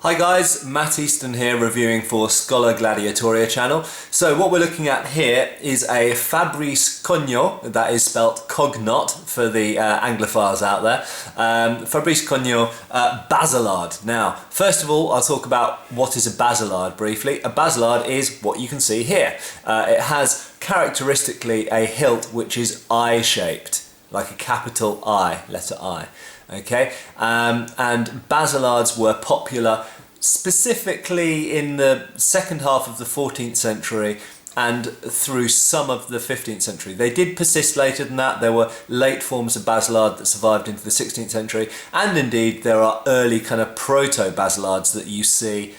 Hi guys, Matt Easton here reviewing for Scholar Gladiatoria channel. So what we're looking at here is a Fabrice Cognot, that is spelt Cognot for the Anglophiles out there. Fabrice Cognot Baselard. Now, first of all, I'll talk about what is a Baselard briefly. A Baselard is what you can see here. It has characteristically a hilt which is I-shaped, like a capital I, letter I. Okay, and Baselards were popular specifically in the second half of the 14th century and through some of the 15th century. They did persist later than that. There were late forms of Baselard that survived into the 16th century, and indeed there are early kind of proto-Baselards that you see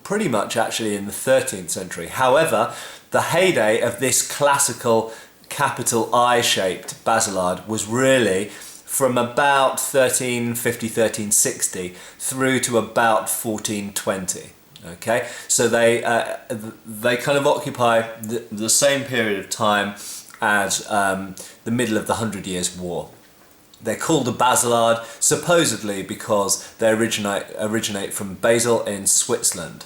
pretty much actually in the 13th century. However, the heyday of this classical capital I-shaped Baselard was really from about 1350, 1360 through to about 1420. Okay, so they kind of occupy the same period of time as the middle of the 100 Years' War. They're called a Baselard supposedly because they originate from Basel in Switzerland.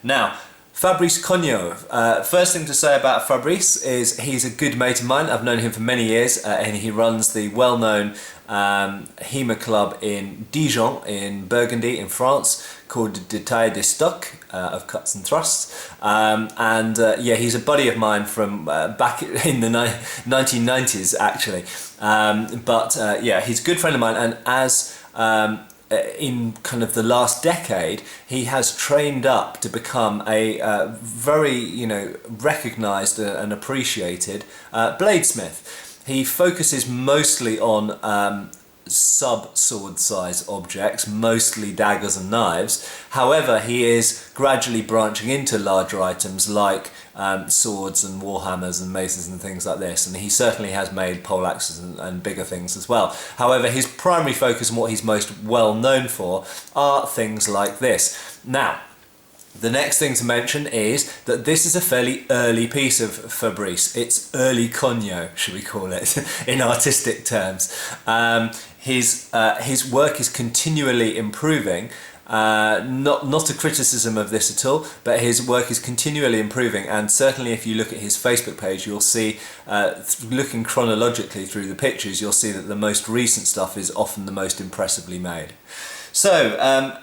Now, Fabrice Cognot. First thing to say about Fabrice is he's a good mate of mine. I've known him for many years and he runs the well-known HEMA club in Dijon in Burgundy in France called Detail des Stocks, of cuts and thrusts. Yeah, he's a buddy of mine from back in the 1990s actually. Yeah, he's a good friend of mine, and as in kind of the last decade, he has trained up to become a very, recognised and appreciated bladesmith. He focuses mostly on sub-sword size objects, mostly daggers and knives. However, he is gradually branching into larger items like swords and warhammers and maces and things like this, and he certainly has made poleaxes and bigger things as well. However, his primary focus and what he's most well known for are things like this. Now, the next thing to mention is that this is a fairly early piece of Fabrice. It's early Cognot, should we call it, in artistic terms. His work is continually improving. Not a criticism of this at all, but his work is continually improving, and certainly if you look at his Facebook page, you'll see, looking chronologically through the pictures, you'll see that the most recent stuff is often the most impressively made. So,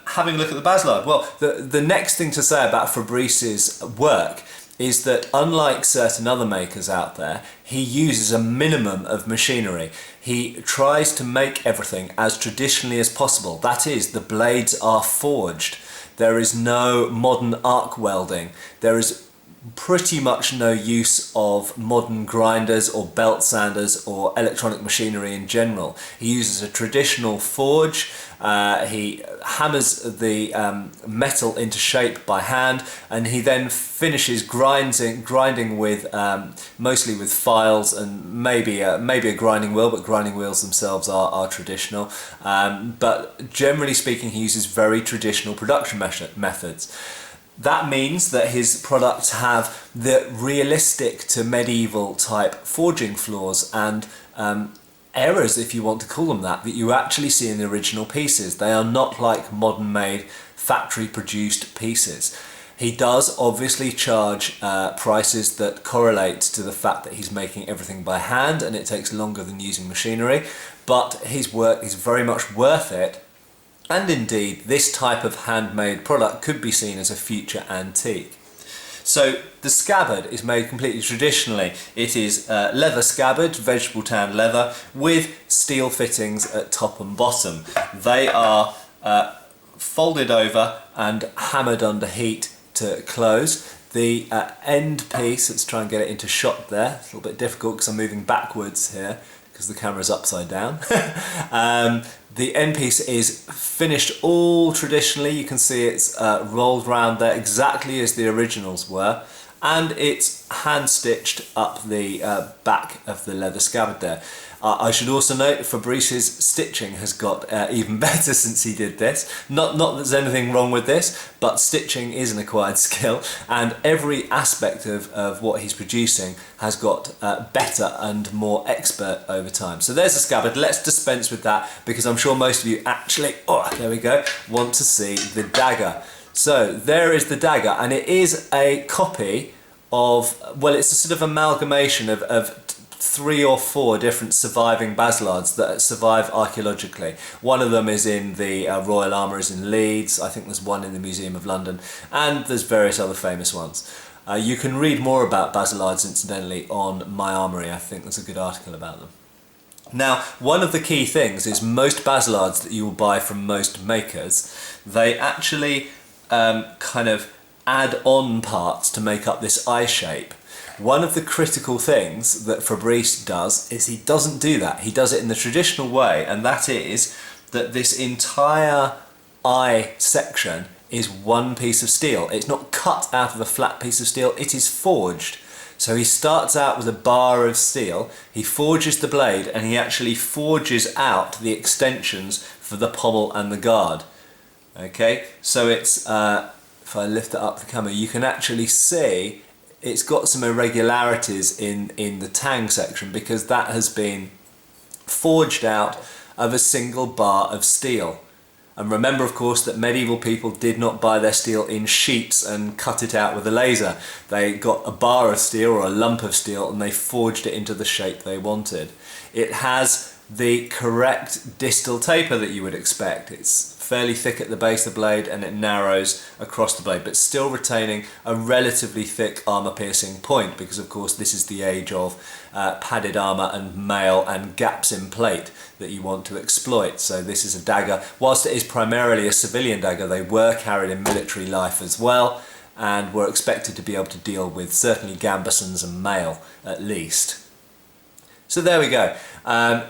having a look at the Baselard, well, the next thing to say about Fabrice's work is that unlike certain other makers out there, he uses a minimum of machinery. He tries to make everything as traditionally as possible. That is, the blades are forged. There is no modern arc welding. There is pretty much no use of modern grinders or belt sanders or electronic machinery in general. He uses a traditional forge. He hammers the metal into shape by hand, and he then finishes grinding with mostly with files and maybe a grinding wheel, but grinding wheels themselves are traditional. But generally speaking, he uses very traditional production methods. That means that his products have the realistic to medieval type forging flaws and errors, if you want to call them that you actually see in the original pieces. They are not like modern made factory produced pieces. He does obviously charge prices that correlate to the fact that he's making everything by hand and it takes longer than using machinery, but his work is very much worth it. And indeed, this type of handmade product could be seen as a future antique. So the scabbard is made completely traditionally. It is leather scabbard, vegetable tanned leather, with steel fittings at top and bottom. They are folded over and hammered under heat to close. The end piece, let's try and get it into shot there. It's a little bit difficult because I'm moving backwards here because the camera's upside down. The end piece is finished all traditionally. You can see it's rolled round there exactly as the originals were, and it's hand stitched up the back of the leather scabbard there. I should also note Fabrice's stitching has got even better since he did this. Not that there's anything wrong with this, but stitching is an acquired skill, and every aspect of what he's producing has got better and more expert over time. So there's the scabbard. Let's dispense with that because I'm sure most of you actually, oh, there we go, want to see the dagger. So there is the dagger, and it is a copy of, well, it's a sort of amalgamation of 3 or 4 different surviving Baselards that survive archaeologically. One of them is in the Royal Armouries in Leeds. I think there's one in the Museum of London, and there's various other famous ones. You can read more about Baselards incidentally on My Armoury. I think there's a good article about them. Now, one of the key things is most Baselards that you will buy from most makers, they actually kind of add on parts to make up this eye shape. One of the critical things that Fabrice does is he doesn't do that. He does it in the traditional way, and that is that this entire eye section is one piece of steel. It's not cut out of a flat piece of steel, it is forged. So he starts out with a bar of steel, he forges the blade, and he actually forges out the extensions for the pommel and the guard. Okay, so it's, if I lift it up the camera, you can actually see it's got some irregularities in the tang section because that has been forged out of a single bar of steel. And remember, of course, that medieval people did not buy their steel in sheets and cut it out with a laser. They got a bar of steel or a lump of steel and they forged it into the shape they wanted. It has the correct distal taper that you would expect. It's fairly thick at the base of the blade and it narrows across the blade, but still retaining a relatively thick armour-piercing point because, of course, this is the age of padded armour and mail and gaps in plate that you want to exploit. So this is a dagger. Whilst it is primarily a civilian dagger, they were carried in military life as well and were expected to be able to deal with certainly gambesons and mail at least. So there we go.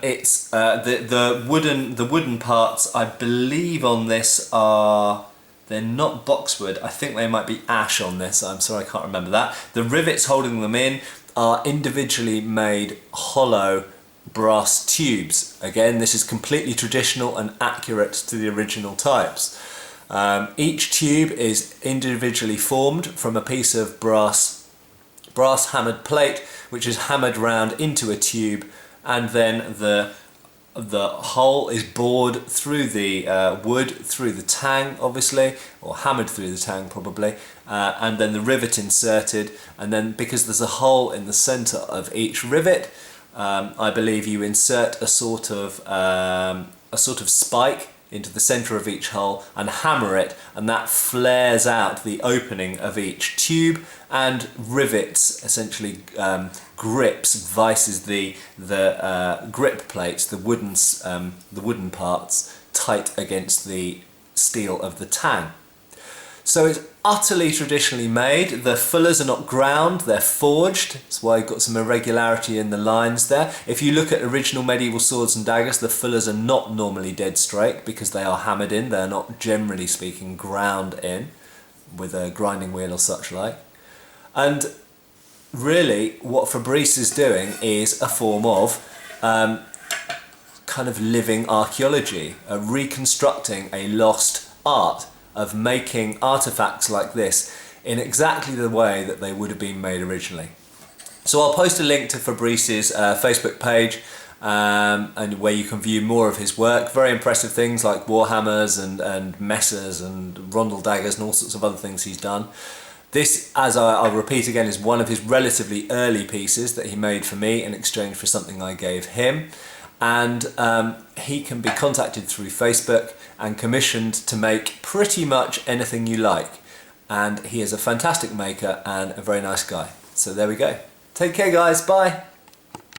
It's the wooden parts, I believe, on this are, they're not boxwood. I think they might be ash on this. I'm sorry, I can't remember that. The rivets holding them in are individually made hollow brass tubes. Again, this is completely traditional and accurate to the original types. Each tube is individually formed from a piece of brass hammered plate, which is hammered round into a tube, and then the hole is bored through the wood, through the tang obviously, or hammered through the tang probably, and then the rivet inserted, and then because there's a hole in the centre of each rivet, I believe you insert a sort of spike into the centre of each hole and hammer it, and that flares out the opening of each tube and rivets, essentially vices the grip plates, the wooden parts, tight against the steel of the tang. So it's utterly traditionally made. The fullers are not ground, they're forged. That's why you've got some irregularity in the lines there. If you look at original medieval swords and daggers, the fullers are not normally dead straight because they are hammered in. They're not, generally speaking, ground in with a grinding wheel or such like. And really what Fabrice is doing is a form of kind of living archaeology, reconstructing a lost art of making artifacts like this in exactly the way that they would have been made originally. So I'll post a link to Fabrice's Facebook page and where you can view more of his work. Very impressive things like warhammers and messers and rondel daggers and all sorts of other things he's done. This, as I'll repeat again, is one of his relatively early pieces that he made for me in exchange for something I gave him. And he can be contacted through Facebook and commissioned to make pretty much anything you like. And he is a fantastic maker and a very nice guy. So there we go. Take care, guys. Bye.